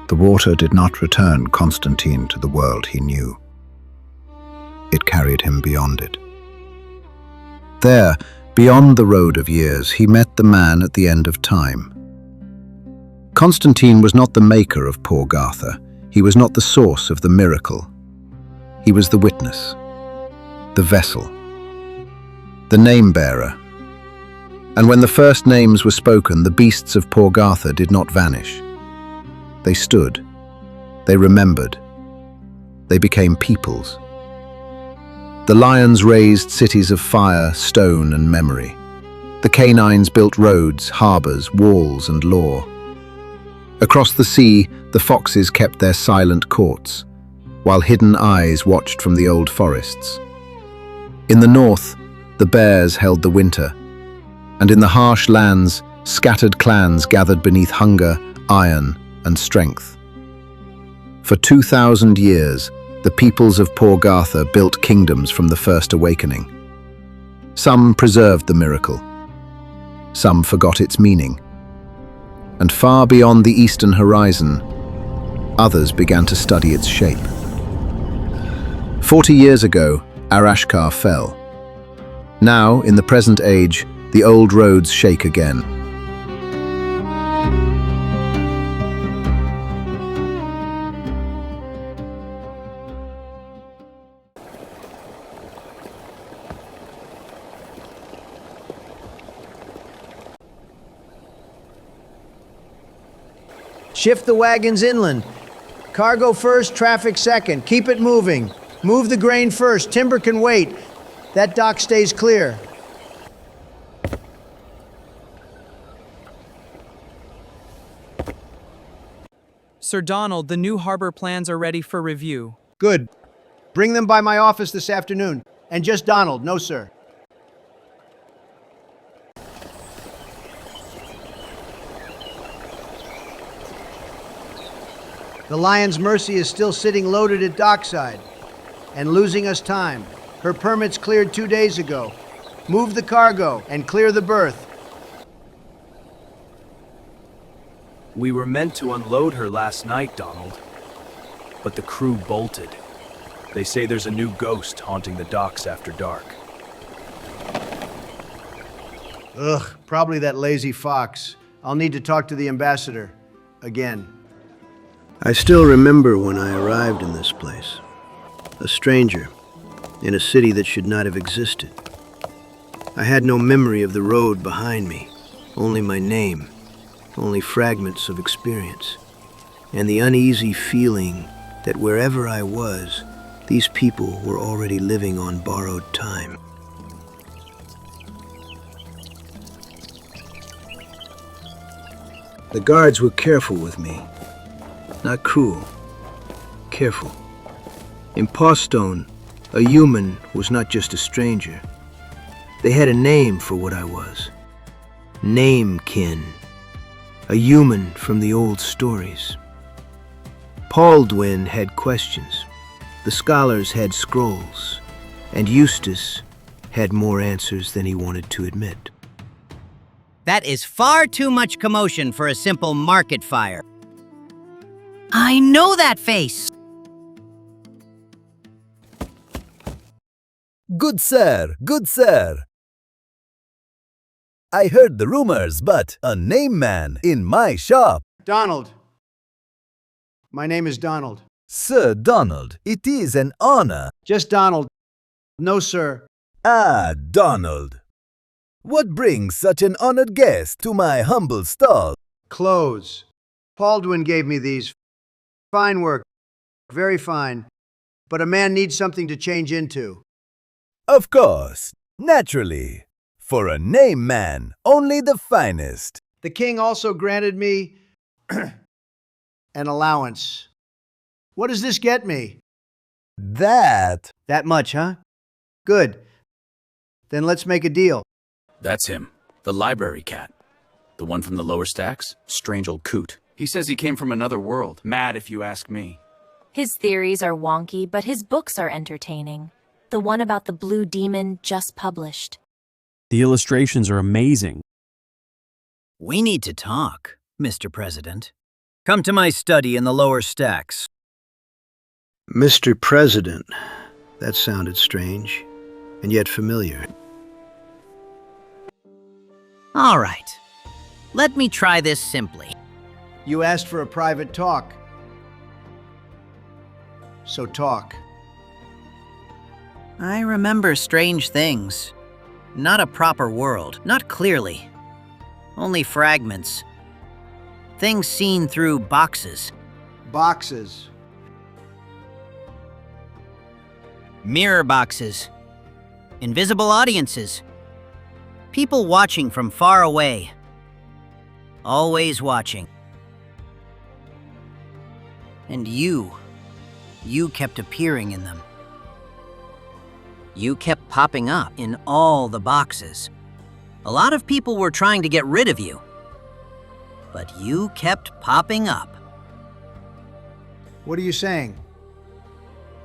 The water did not return Constantine to the world he knew. It carried him beyond it. There, beyond the road of years, he met the man at the end of time. Constantine was not the maker of PawGartha. He was not the source of the miracle. He was the witness, the vessel, the name-bearer. And when the first names were spoken, the beasts of PawGartha did not vanish. They stood, they remembered, they became peoples. The lions raised cities of fire, stone, and memory. The canines built roads, harbors, walls, and lore. Across the sea, the foxes kept their silent courts, while hidden eyes watched from the old forests. In the north, the bears held the winter, and in the harsh lands, scattered clans gathered beneath hunger, iron, and strength. For 2,000 years, the peoples of PawGartha built kingdoms from the first awakening. Some preserved the miracle, some forgot its meaning. And far beyond the eastern horizon, others began to study its shape. 40 years ago, Arashkar fell. Now, in the present age, the old roads shake again. Shift the wagons inland. Cargo first, traffic second. Keep it moving. Move the grain first. Timber can wait. That dock stays clear. Sir Donald, the new harbor plans are ready for review. Good. Bring them by my office this afternoon. And just Donald, no sir. The Lion's Mercy is still sitting loaded at dockside and losing us time. Her permit's cleared 2 days ago. Move the cargo and clear the berth. We were meant to unload her last night, Donald. But the crew bolted. They say there's a new ghost haunting the docks after dark. Ugh, probably that lazy fox. I'll need to talk to the ambassador. Again. I still remember when I arrived in this place. A stranger, in a city that should not have existed. I had no memory of the road behind me, only my name, only fragments of experience, and the uneasy feeling that wherever I was, these people were already living on borrowed time. The guards were careful with me. Not cruel, careful. In PawStone, a human was not just a stranger. They had a name for what I was. Namekin. A human from the old stories. Baldwin had questions. The scholars had scrolls. And Eustace had more answers than he wanted to admit. That is far too much commotion for a simple market fire. I know that face! Good sir, good sir. I heard the rumors, but a name man in my shop. Donald. My name is Donald. Sir Donald, it is an honor. Just Donald. No, sir. Ah, Donald. What brings such an honored guest to my humble stall? Clothes. Baldwin gave me these. Fine work. Very fine. But a man needs something to change into. Of course, naturally. For a name man, only the finest. The king also granted me an allowance. What does this get me? That Much, huh? Good. Then let's make a deal. That's him. The library cat. The one from the lower stacks? Strange old coot. He says he came from another world. Mad, if you ask me. His theories are wonky, but his books are entertaining. The one about the blue demon just published. The illustrations are amazing. We need to talk, Mr. President. Come to my study in the lower stacks. Mr. President. That sounded strange, and yet familiar. All right. Let me try this simply. You asked for a private talk. So talk. I remember strange things. Not a proper world, not clearly. Only fragments. Things seen through boxes. Boxes. Mirror boxes. Invisible audiences. People watching from far away. Always watching. And you kept appearing in them. You kept popping up in all the boxes. A lot of people were trying to get rid of you. But you kept popping up. What are you saying?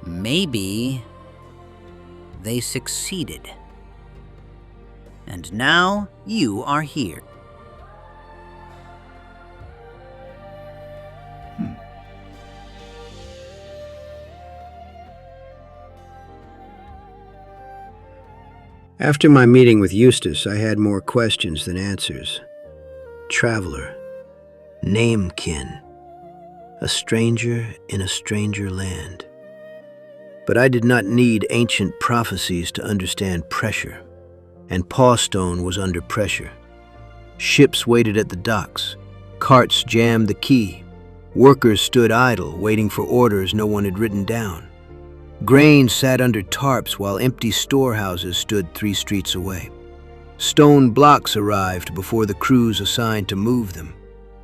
Maybe they succeeded. And now you are here. After my meeting with Eustace, I had more questions than answers. Traveler, namekin, a stranger in a stranger land. But I did not need ancient prophecies to understand pressure, and PawStone was under pressure. Ships waited at the docks, carts jammed the quay, workers stood idle, waiting for orders no one had written down. Grain sat under tarps while empty storehouses stood 3 streets away. Stone blocks arrived before the crews assigned to move them.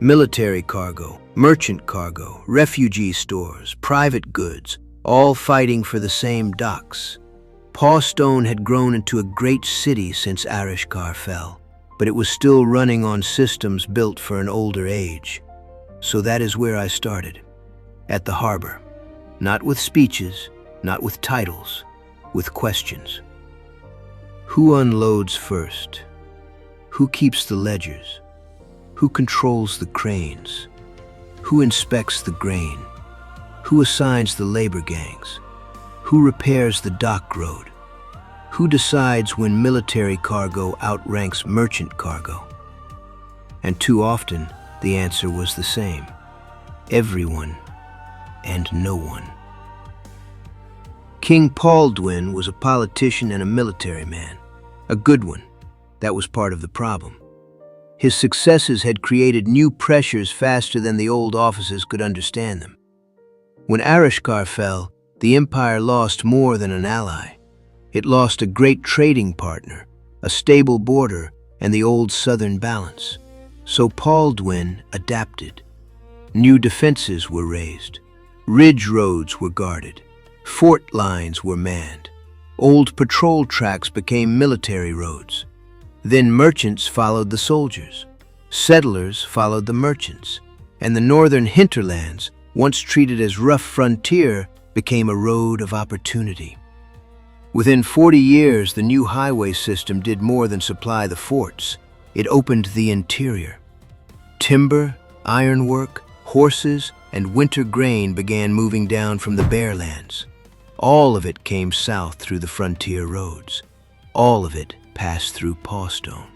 Military cargo, merchant cargo, refugee stores, private goods, all fighting for the same docks. PawStone had grown into a great city since Arishkar fell, but it was still running on systems built for an older age. So that is where I started, at the harbor, not with speeches, not with titles, with questions. Who unloads first? Who keeps the ledgers? Who controls the cranes? Who inspects the grain? Who assigns the labor gangs? Who repairs the dock road? Who decides when military cargo outranks merchant cargo? And too often, the answer was the same. Everyone and no one. King Baldwin was a politician and a military man. A good one. That was part of the problem. His successes had created new pressures faster than the old offices could understand them. When Arishkar fell, the empire lost more than an ally. It lost a great trading partner, a stable border, and the old southern balance. So Baldwin adapted. New defenses were raised. Ridge roads were guarded. Fort lines were manned. Old patrol tracks became military roads. Then merchants followed the soldiers. Settlers followed the merchants. And the northern hinterlands, once treated as rough frontier, became a road of opportunity. Within 40 years, the new highway system did more than supply the forts. It opened the interior. Timber, ironwork, horses, and winter grain began moving down from the Bear Lands. All of it came south through the frontier roads. All of it passed through PawStone.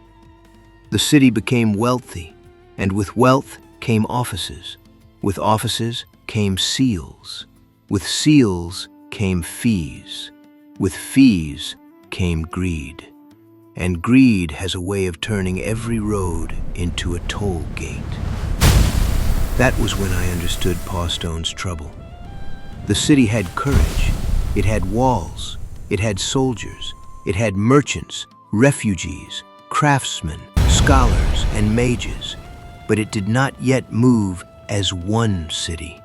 The city became wealthy, and with wealth came offices. With offices came seals. With seals came fees. With fees came greed. And greed has a way of turning every road into a toll gate. That was when I understood PawStone's trouble. The city had courage. It had walls. It had soldiers. It had merchants, refugees, craftsmen, scholars, and mages. But it did not yet move as one city.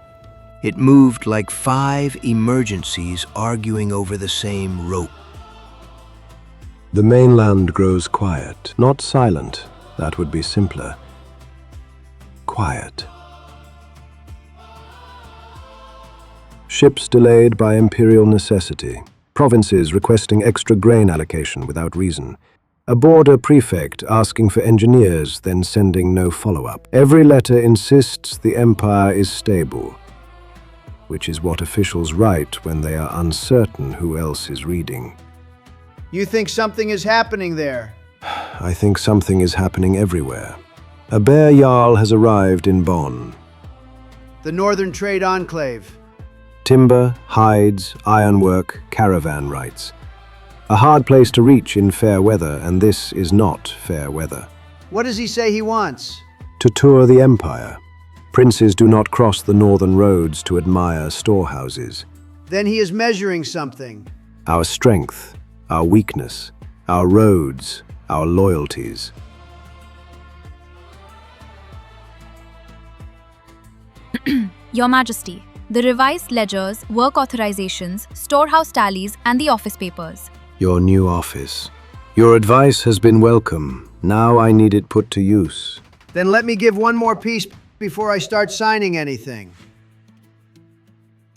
It moved like 5 emergencies arguing over the same rope. The mainland grows quiet, not silent. That would be simpler. Quiet. Ships delayed by imperial necessity. Provinces requesting extra grain allocation without reason. A border prefect asking for engineers, then sending no follow-up. Every letter insists the Empire is stable, which is what officials write when they are uncertain who else is reading. You think something is happening there? I think something is happening everywhere. A Bear Jarl has arrived in Bonne. The Northern Trade Enclave. Timber, hides, ironwork, caravan rights. A hard place to reach in fair weather, and this is not fair weather. What does he say he wants? To tour the Empire. Princes do not cross the northern roads to admire storehouses. Then he is measuring something. Our strength, our weakness, our roads, our loyalties. Your Majesty, the revised ledgers, work authorizations, storehouse tallies, and the office papers. Your new office. Your advice has been welcome. Now I need it put to use. Then let me give one more piece before I start signing anything.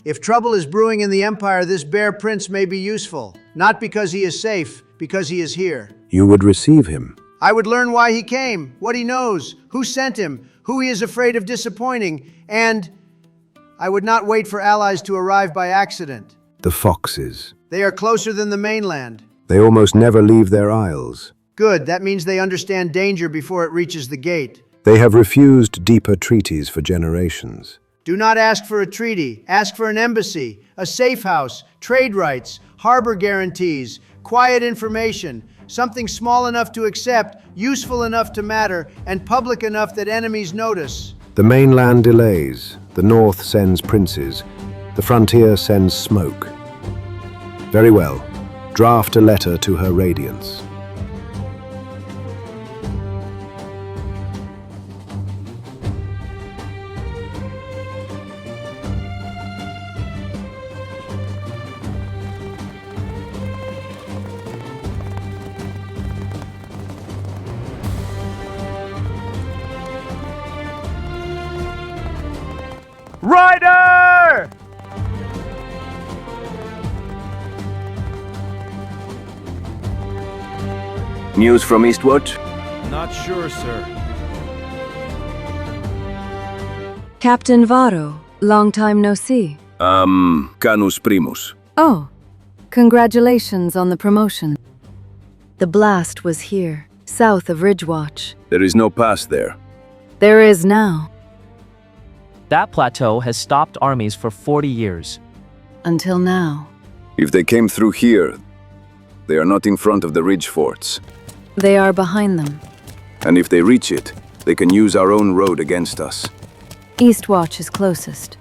If trouble is brewing in the Empire, this Bear Prince may be useful. Not because he is safe, because he is here. You would receive him. I would learn why he came, what he knows, who sent him, who he is afraid of disappointing, and I would not wait for allies to arrive by accident. The foxes. They are closer than the mainland. They almost never leave their isles. Good, that means they understand danger before it reaches the gate. They have refused deeper treaties for generations. Do not ask for a treaty, ask for an embassy, a safe house, trade rights, harbor guarantees, quiet information, something small enough to accept, useful enough to matter, and public enough that enemies notice. The mainland delays. The north sends princes. The frontier sends smoke. Very well. Draft a letter to Her Radiance. Rider! News from Eastwatch? Not sure, sir. Captain Varro, long time no see. Canus Primus. Oh, congratulations on the promotion. The blast was here, south of Ridgewatch. There is no pass there. There is now. That plateau has stopped armies for 40 years. Until now. If they came through here, they are not in front of the ridge forts. They are behind them. And if they reach it, they can use our own road against us. Eastwatch is closest.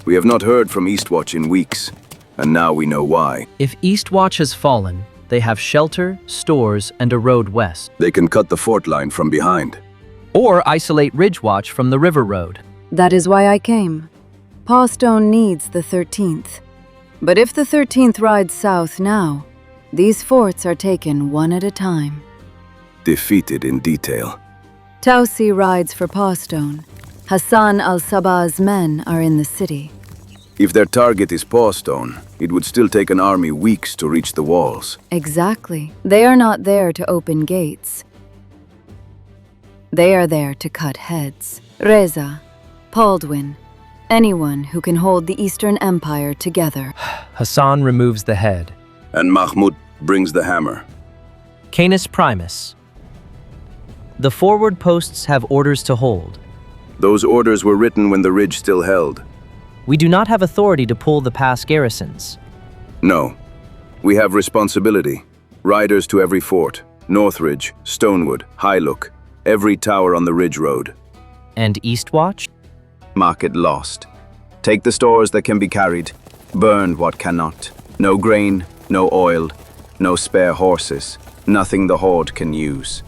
We have not heard from Eastwatch in weeks, and now we know why. If Eastwatch has fallen, they have shelter, stores, and a road west. They can cut the fort line from behind. Or isolate Ridgewatch from the river road. That is why I came. PawStone needs the 13th. But if the 13th rides south now, these forts are taken one at a time. Defeated in detail. Tausi rides for PawStone. Hassan al-Sabah's men are in the city. If their target is PawStone, it would still take an army weeks to reach the walls. Exactly. They are not there to open gates. They are there to cut heads. Reza, Baldwin, anyone who can hold the Eastern Empire together. Hassan removes the head. And Mahmud brings the hammer. Canis Primus. The forward posts have orders to hold. Those orders were written when the ridge still held. We do not have authority to pull the pass garrisons. No. We have responsibility. Riders to every fort. Northridge, Stonewood, Highlook, every tower on the ridge road. And Eastwatch? Market lost. Take the stores that can be carried. Burn what cannot. No grain, no oil, no spare horses. Nothing the Horde can use.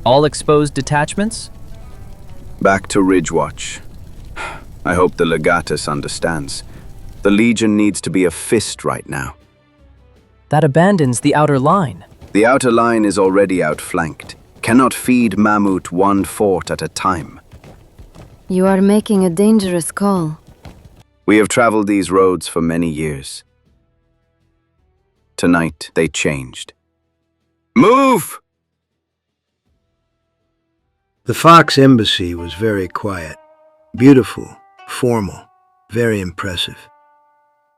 All exposed detachments? Back to Ridgewatch. I hope the Legatus understands. The Legion needs to be a fist right now. That abandons the outer line. The outer line is already outflanked. Cannot feed Mammut one fort at a time. You are making a dangerous call. We have traveled these roads for many years. Tonight, they changed. Move! The Fox Embassy was very quiet, beautiful, formal, very impressive,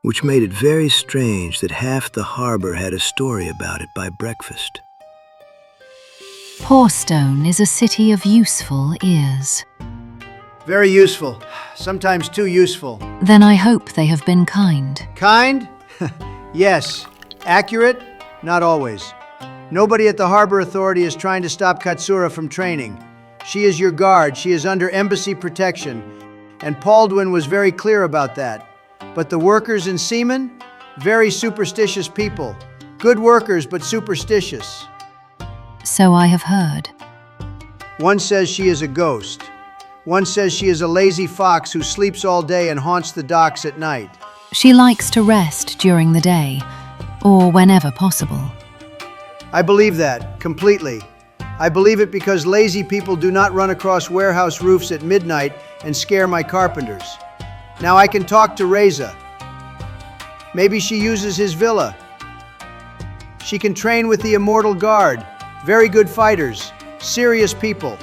which made it very strange that half the harbor had a story about it by breakfast. PawStone is a city of useful ears. Very useful. Sometimes too useful. Then I hope they have been kind. Kind? Yes. Accurate? Not always. Nobody at the Harbor Authority is trying to stop Katsura from training. She is your guard. She is under embassy protection. And Baldwin was very clear about that. But the workers and seamen? Very superstitious people. Good workers, but superstitious. So I have heard. One says she is a ghost. One says she is a lazy fox who sleeps all day and haunts the docks at night. She likes to rest during the day, or whenever possible. I believe that, completely. I believe it because lazy people do not run across warehouse roofs at midnight and scare my carpenters. Now I can talk to Reza. Maybe she uses his villa. She can train with the Immortal Guard. Very good fighters, serious people.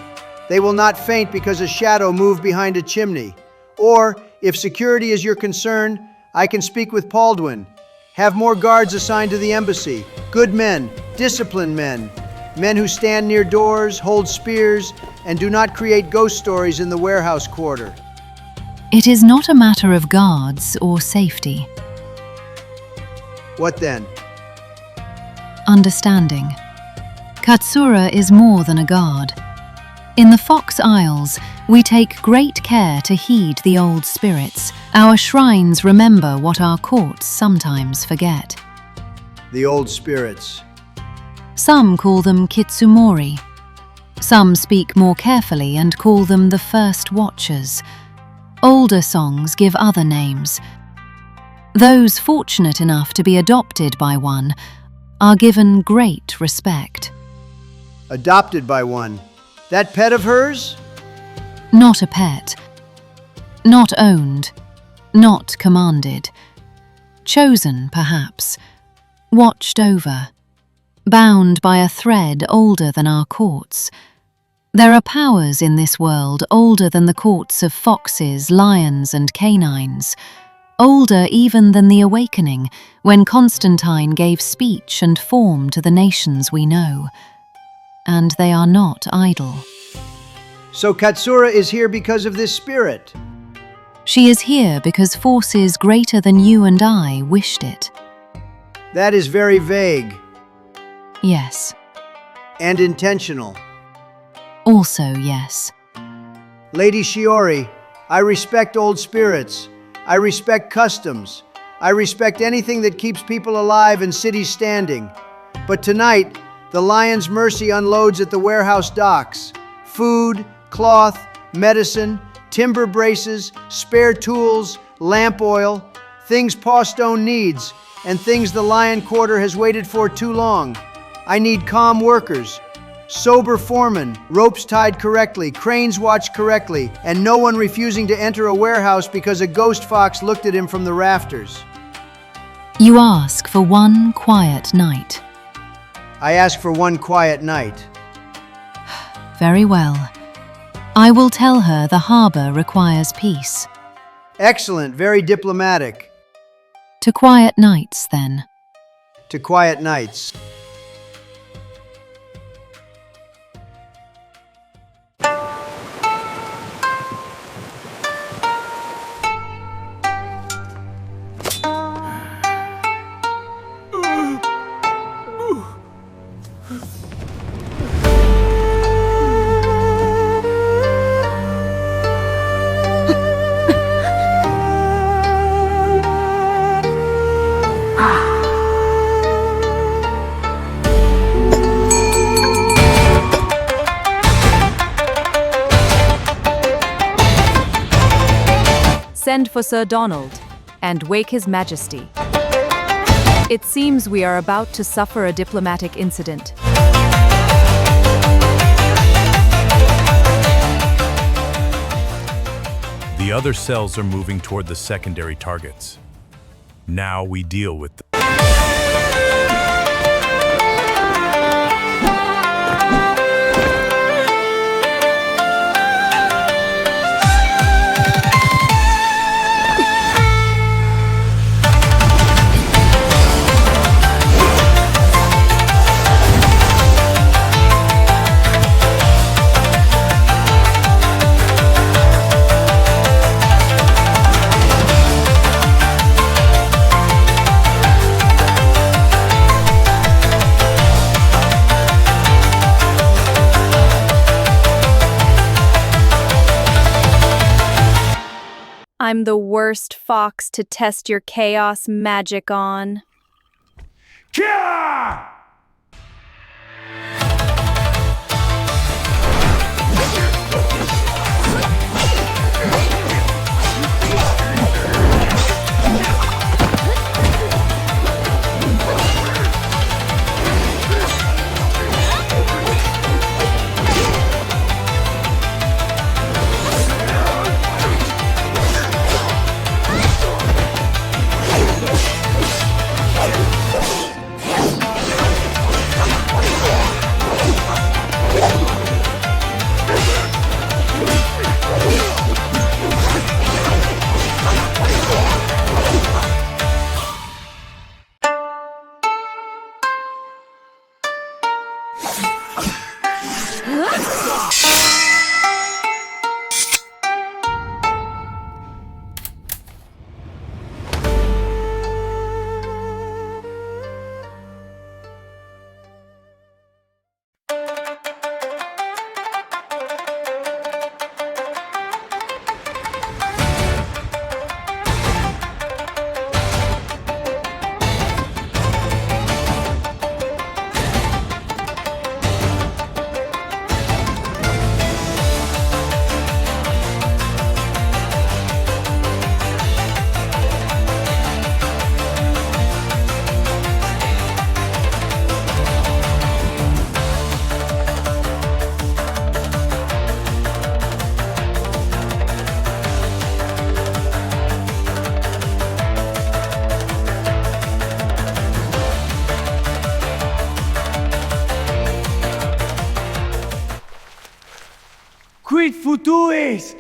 They will not faint because a shadow moved behind a chimney. Or, if security is your concern, I can speak with Baldwin. Have more guards assigned to the embassy. Good men, disciplined men. Men who stand near doors, hold spears, and do not create ghost stories in the warehouse quarter. It is not a matter of guards or safety. What then? Understanding. Katsura is more than a guard. In the Fox Isles, we take great care to heed the old spirits. Our shrines remember what our courts sometimes forget. The old spirits. Some call them Kitsumori. Some speak more carefully and call them the First Watchers. Older songs give other names. Those fortunate enough to be adopted by one are given great respect. Adopted by one. That pet of hers? Not a pet. Not owned. Not commanded. Chosen, perhaps. Watched over. Bound by a thread older than our courts. There are powers in this world older than the courts of foxes, lions, and canines. Older even than the awakening, when Constantine gave speech and form to the nations we know. And they are not idle. So Katsura is here because of this spirit? She is here because forces greater than you and I wished it. That is very vague. Yes. And intentional. Also yes. Lady Shiori, I respect old spirits. I respect customs. I respect anything that keeps people alive and cities standing. But tonight, the Lion's Mercy unloads at the warehouse docks. Food, cloth, medicine, timber braces, spare tools, lamp oil, things PawStone needs, and things the Lion Quarter has waited for too long. I need calm workers, sober foremen, ropes tied correctly, cranes watched correctly, and no one refusing to enter a warehouse because a ghost fox looked at him from the rafters. You ask for one quiet night. I ask for one quiet night. Very well. I will tell her the harbor requires peace. Excellent, very diplomatic. To quiet nights, then. To quiet nights. Send for Sir Donald, and wake His Majesty. It seems we are about to suffer a diplomatic incident. The other cells are moving toward the secondary targets. Now we deal with them. I'm the worst fox to test your chaos magic on. Kia! Quid futuis?